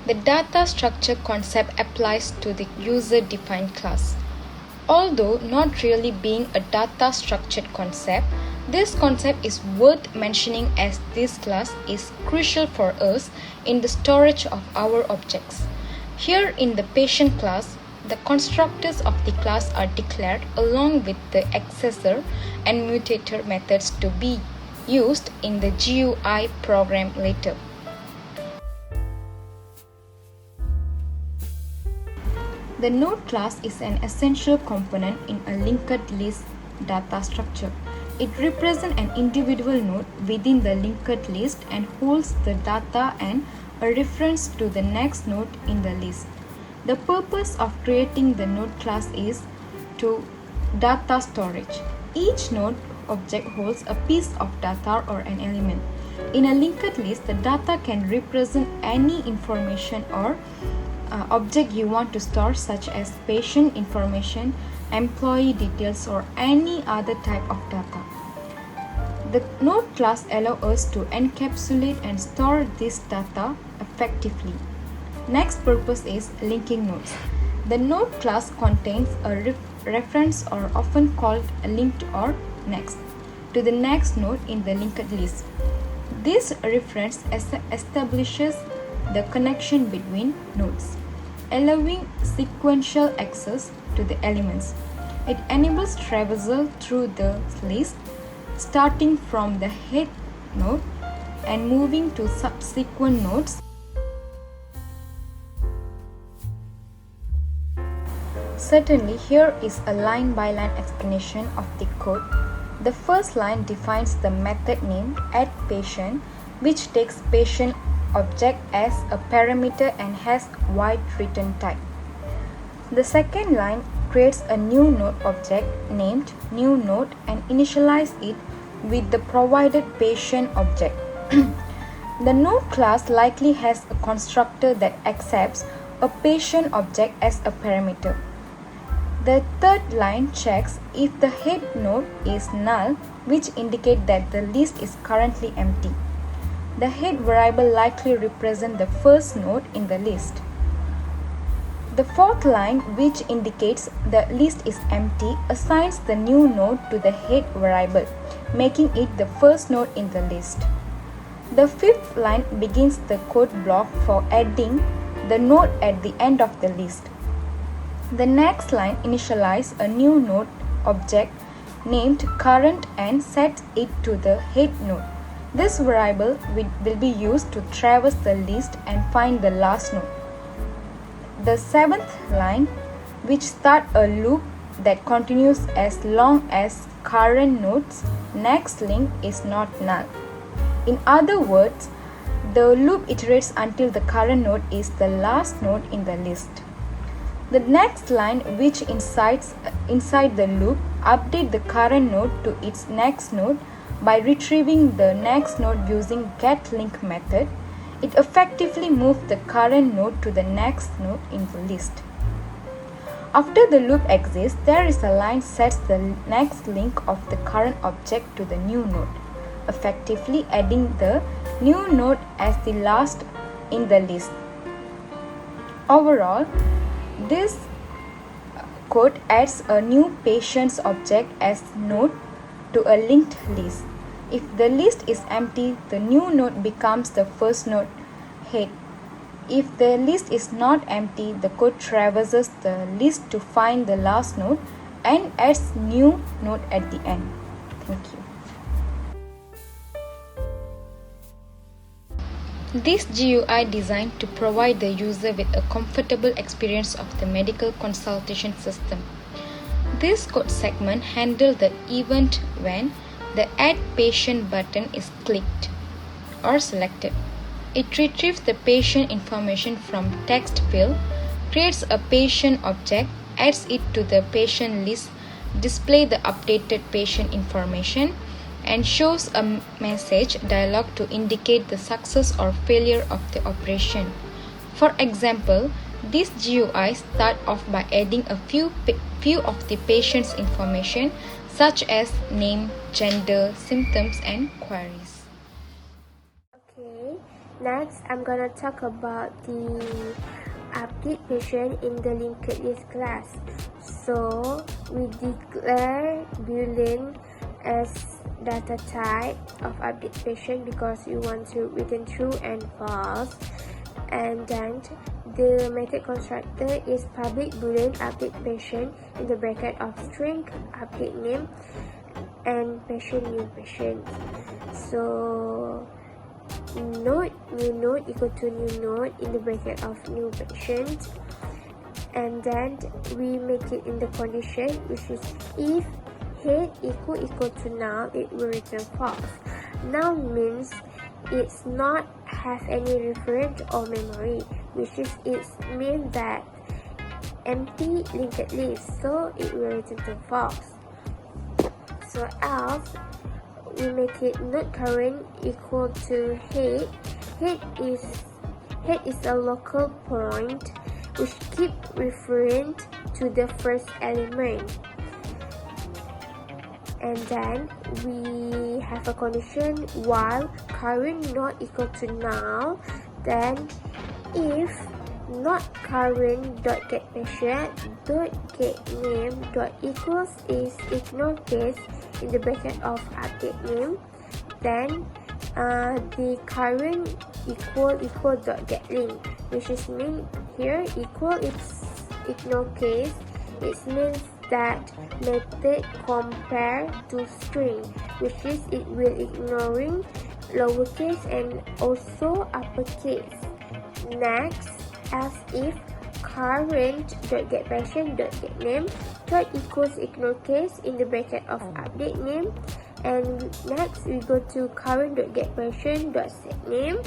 The data structure concept applies to the user-defined class. Although not really being a data structured concept, this concept is worth mentioning as this class is crucial for us in the storage of our objects. Here in the patient class, the constructors of the class are declared along with the accessor and mutator methods to be used in the GUI program later. The node class is an essential component in a linked list data structure. It represents an individual node within the linked list and holds the data and a reference to the next node in the list. The purpose of creating the node class is to data storage. Each node object holds a piece of data or an element. In a linked list, the data can represent any information or object you want to store, such as patient information, employee details, or any other type of data. The node class allows us to encapsulate and store this data effectively. Next purpose is linking nodes. The node class contains a reference, or often called a linked or next, to the next node in the linked list. This reference establishes the connection between nodes, allowing sequential access to the elements. It enables traversal through the list, starting from the head node and moving to subsequent nodes. Certainly, here is a line-by-line explanation of the code. The first line defines the method name addPatient, which takes patient object as a parameter and has void return type. The second line creates a new node object named new node and initialize it with the provided patient object. The node class likely has a constructor that accepts a patient object as a parameter. The third line checks if the head node is null, which indicates that the list is currently empty. The head variable likely represents the first node in the list. The fourth line, which indicates the list is empty, assigns the new node to the head variable, making it the first node in the list. The fifth line begins the code block for adding the node at the end of the list. The next line initializes a new node object named current and sets it to the head node. This variable will be used to traverse the list and find the last node. The seventh line, which starts a loop that continues as long as current node's next link is not null. In other words, the loop iterates until the current node is the last node in the list. The next line, which inside the loop, updates the current node to its next node by retrieving the next node using getLink method. It effectively moves the current node to the next node in the list. After the loop exists, there is a line sets the next link of the current object to the new node, effectively adding the new node as the last in the list. Overall, this code adds a new patient's object as node to a linked list. If the list is empty, the new node becomes the first node head. If the list is not empty, the code traverses the list to find the last node and adds new node at the end. Thank you. This GUI designed to provide the user with a comfortable experience of the medical consultation system. This code segment handles the event when the Add Patient button is clicked or selected. It retrieves the patient information from text field, creates a patient object, adds it to the patient list, displays the updated patient information, and shows a message dialog to indicate the success or failure of the operation. For example, this GUI starts off by adding a few of the patient's information, such as name, gender, symptoms, and queries. Okay, Next, I'm gonna talk about the update patient in the linked list class. So we declare Boolean as data type of update patient because we want to return true and false. And then the method constructor is public Boolean update patient in the bracket of string update name and patient new patient. So node new node equal to new node in the bracket of new patient, and then we make it in the condition which is if head equal to null, it will return false. Null means it's not have any reference or memory, which is it means that empty linked list, so it will return to false. So else we make it not current equal to head. Head is a local point which keep referring to the first element. And then we have a condition while current not equal to null, then if not current dot get patient dot get name dot equals is ignore case in the bracket of update name, then the current equal dot get link, which is mean here equal is ignore case. It means that method compare to string, which is it will ignoring lowercase and also uppercase. Next, as if current dot get patient dot get name dot equals ignore case in the bracket of update name, and next we go to current dot get patient dot set name,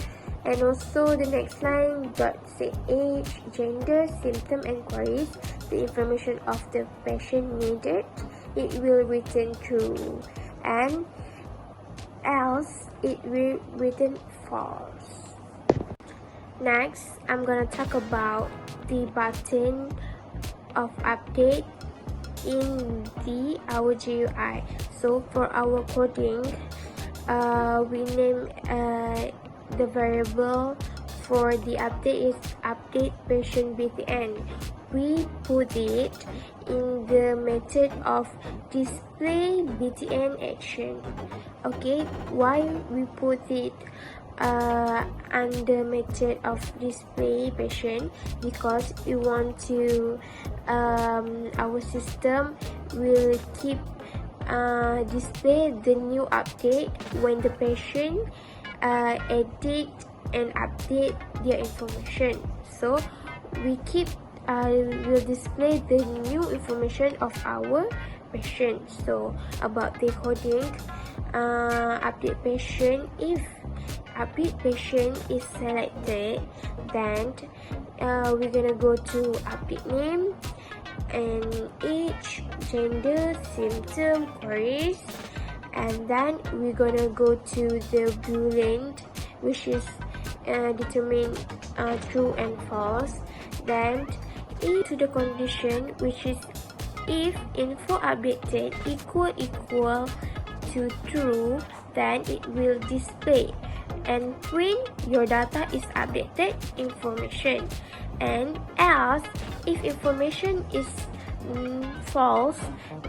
and also the next line dot set age, gender, symptom and queries, the information of the patient needed, it will return true, and else it will return false. Next, I'm gonna talk about the button of update in our GUI. So for our coding, we name the variable for the update is update patient btn. We put it in the method of display btn action. Okay, why we put it under method of display patient? Because we want to our system will keep display the new update when the patient edit and update their information. So we keep will display the new information of our patient. So about the coding, update patient, if update patient is selected, then we're gonna go to update name and age, gender, symptom, queries, and then we're gonna go to the Boolean, which is determine true and false. Then into the condition, which is if info updated equal to true, then it will display and print your data is updated information, and else if information is false,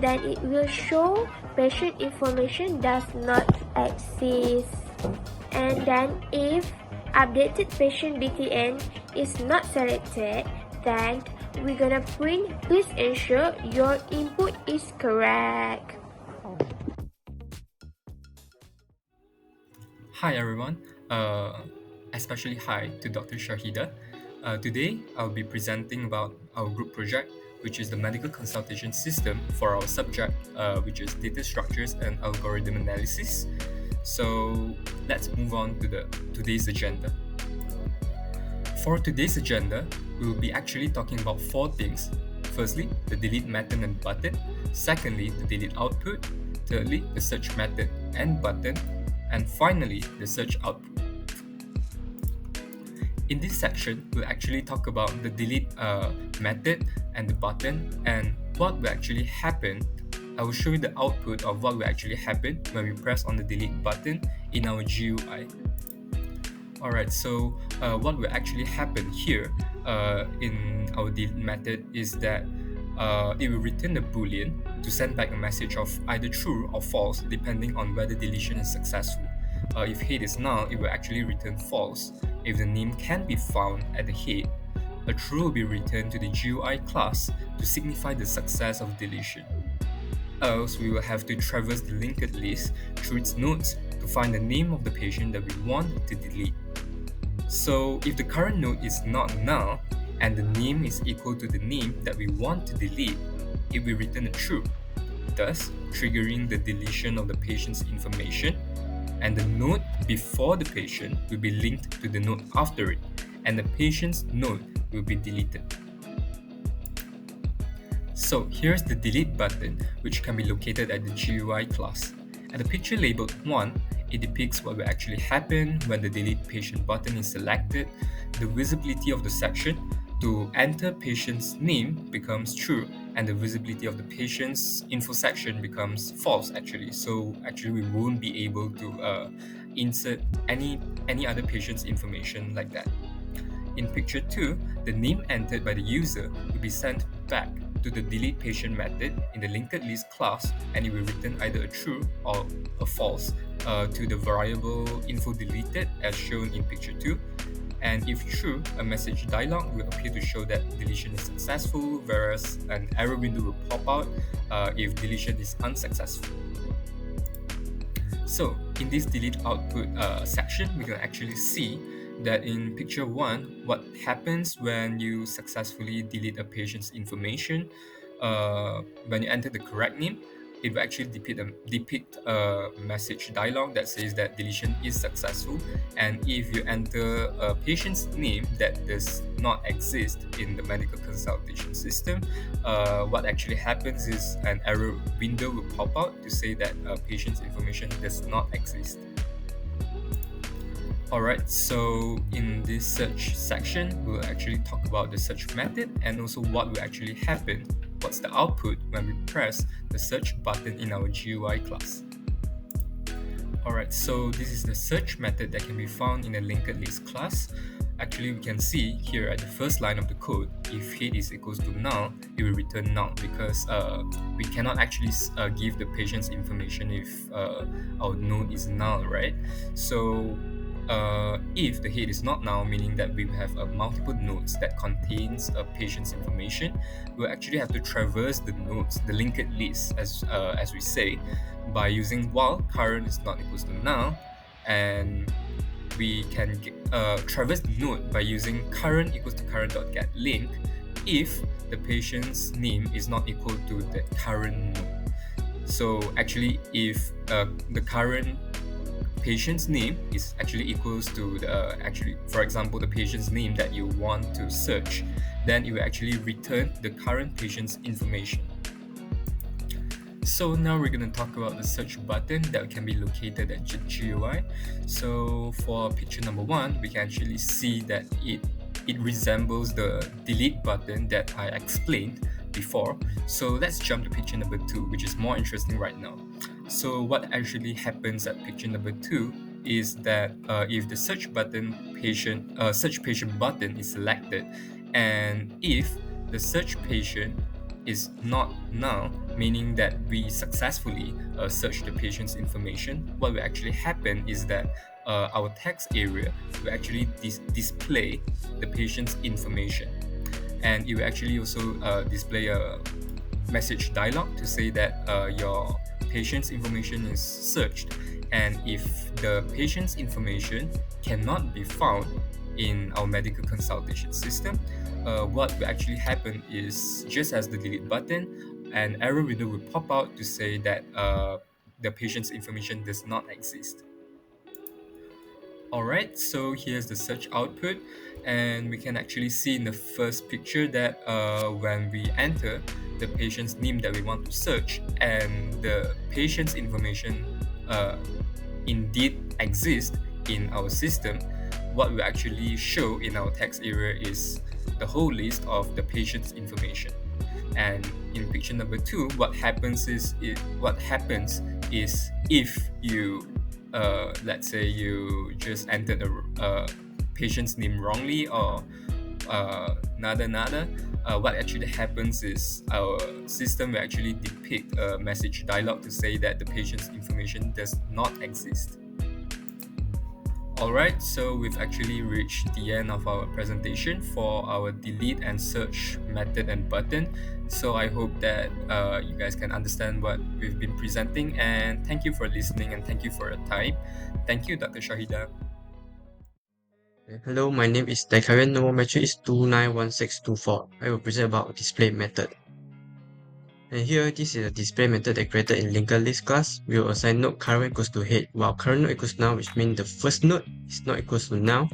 then it will show patient information does not exist. And then if updated patient btn is not selected, then we're gonna print please ensure your input is correct. Hi everyone, especially hi to Dr. Shahida. Today I'll be presenting about our group project, which is the medical consultation system for our subject, which is data structures and algorithm analysis. So let's move on to today's agenda. For today's agenda, we will be actually talking about 4 things. Firstly, the delete method and button. Secondly, the delete output. Thirdly, the search method and button. And finally, the search output. In this section, we'll actually talk about the delete method and the button and what will actually happen. I will show you the output of what will actually happen when we press on the delete button in our GUI. Alright, so what will actually happen here in our delete method is that it will return a boolean to send back a message of either true or false depending on whether deletion is successful. If head is null, it will actually return false. If the name can be found at the head, a true will be returned to the GUI class to signify the success of deletion. Else, we will have to traverse the linked list through its nodes to find the name of the patient that we want to delete. So if the current node is not null and the name is equal to the name that we want to delete, it will return a true, thus triggering the deletion of the patient's information, and the node before the patient will be linked to the node after it, and the patient's node will be deleted. So here's the delete button, which can be located at the GUI class. At the picture labeled 1, it depicts what will actually happen when the delete patient button is selected. The visibility of the section to enter patient's name becomes true, and the visibility of the patient's info section becomes false actually. So actually we won't be able to insert any other patient's information like that. In picture 2, the name entered by the user will be sent back to the delete patient method in the linked list class, and it will return either a true or a false to the variable info deleted as shown in picture 2. And if true, a message dialog will appear to show that deletion is successful, whereas an error window will pop out if deletion is unsuccessful. So in this delete output section, we can actually see that in picture 1, what happens when you successfully delete a patient's information. When you enter the correct name, it will actually depict a message dialog that says that deletion is successful. And if you enter a patient's name that does not exist in the medical consultation system, what actually happens is an error window will pop out to say that patient's information does not exist. Alright, so in this search section, we'll actually talk about the search method and also what will actually happen, what's the output when we press the search button in our GUI class. Alright, so this is the search method that can be found in the linked list class. Actually, we can see here at the first line of the code, if head is equals to null, it will return null because we cannot actually give the patient's information if our node is null, right? So if the head is not null, meaning that we have multiple nodes that contains a patient's information, we'll actually have to traverse the nodes, the linked list, as we say, by using while current is not equals to null, and we can traverse the node by using current equals to current.getLink if the patient's name is not equal to the current node. So actually, if the current patient's name is actually equals to the for example, the patient's name that you want to search, then it will actually return the current patient's information. So now we're going to talk about the search button that can be located at GUI. So for picture number 1, we can actually see that it resembles the delete button that I explained before. So let's jump to picture number 2, which is more interesting right now. So what actually happens at picture number 2 is that if the search patient button is selected, and if the search patient is not null, meaning that we successfully search the patient's information, what will actually happen is that our text area will actually display the patient's information, and it will actually also display a message dialog to say that your patient's information is searched, and if the patient's information cannot be found in our medical consultation system, what will actually happen is, just as the delete button, an error window will pop out to say that the patient's information does not exist. Alright, so here's the search output, and we can actually see in the first picture that when we enter the patient's name that we want to search and the patient's information indeed exists in our system, what will actually show in our text area is the whole list of the patient's information. And in picture number 2, what happens is if you let's say you just entered a patient's name wrongly, or nada, what actually happens is our system will actually depict a message dialog to say that the patient's information does not exist. Alright, so we've actually reached the end of our presentation for our delete and search method and button. So I hope that you guys can understand what we've been presenting, and thank you for listening and thank you for your time. Thank you, Dr. Shahida. Hello, my name is Daikarian. Number is 291624. I will present about display method. And here, this is a display method that created in linked list class. We will assign node current equals to head, while current node equals now, which means the first node is not equals to now.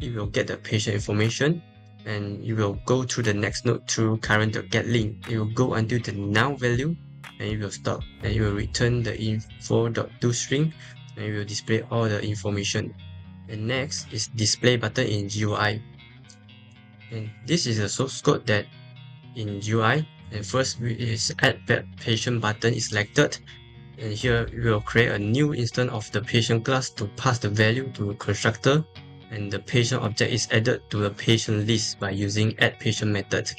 It will get the patient information, and you will go to the next node through current.getLink. It will go until the now value, and it will stop. And it will return the info.toString, and it will display all the information. And next is display button in GUI. And this is a source code that in UI. And first is add patient button is selected. And here we will create a new instance of the patient class to pass the value to the constructor. And the patient object is added to the patient list by using add patient method.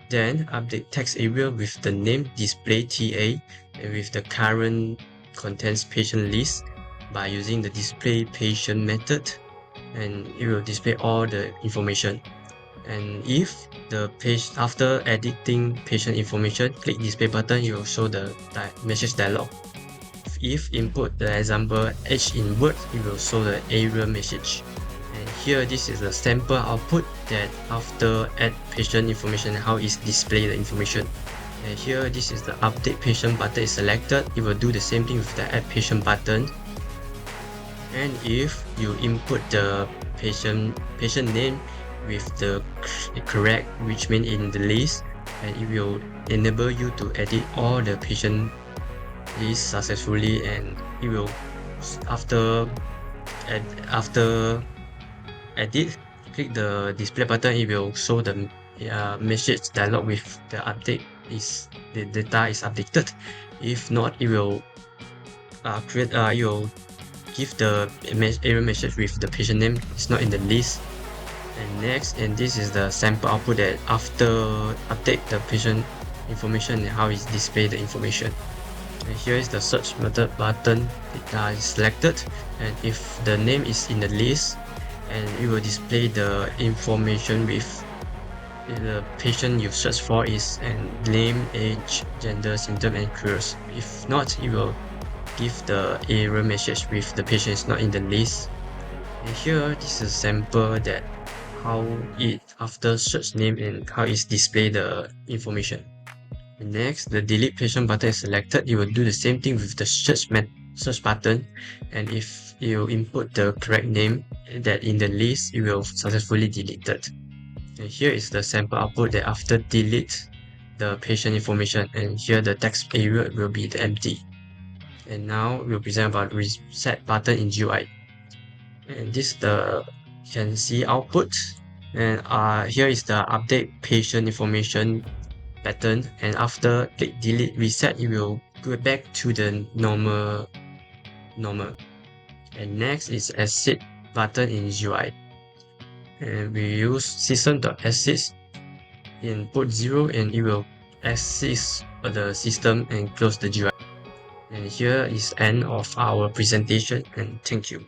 Then update text area with the name display TA and with the current contains patient list by using the display patient method, and it will display all the information. And if the page after editing patient information, click display button, it will show the message dialog. If input the example H in Word, it will show the error message. And here this is the sample output that after add patient information, how is display the information. And here this is the update patient button is selected. It will do the same thing with the add patient button. And if you input the patient name with the correct enrichment in the list, and it will enable you to edit all the patient list successfully, and it will after edit, click the display button, it will show the message dialog with the update is the data is updated. If not, it will it will give the error message with the patient name is not in the list. And next, and this is the sample output that after update the patient information and how it display the information. And here is the search method button. It is selected, and if the name is in the list, and it will display the information with the patient you search for is and name, age, gender, symptom, and queries. If not, it will give the error message with the patient is not in the list. And here, this is a sample that how it after search name and how it display the information. And next, the delete patient button is selected. You will do the same thing with the search button, and if you input the correct name that in the list, it will successfully deleted. And here is the sample output that after delete the patient information, and here the text area will be the empty. And now we'll present about reset button in GUI. And this the you can see output, and here is the update patient information pattern, and after click delete reset, it will go back to the normal. And next is exit button in GUI, and we use system.exit input 0, and it will exit the system and close the GUI. And here is end of our presentation, and thank you.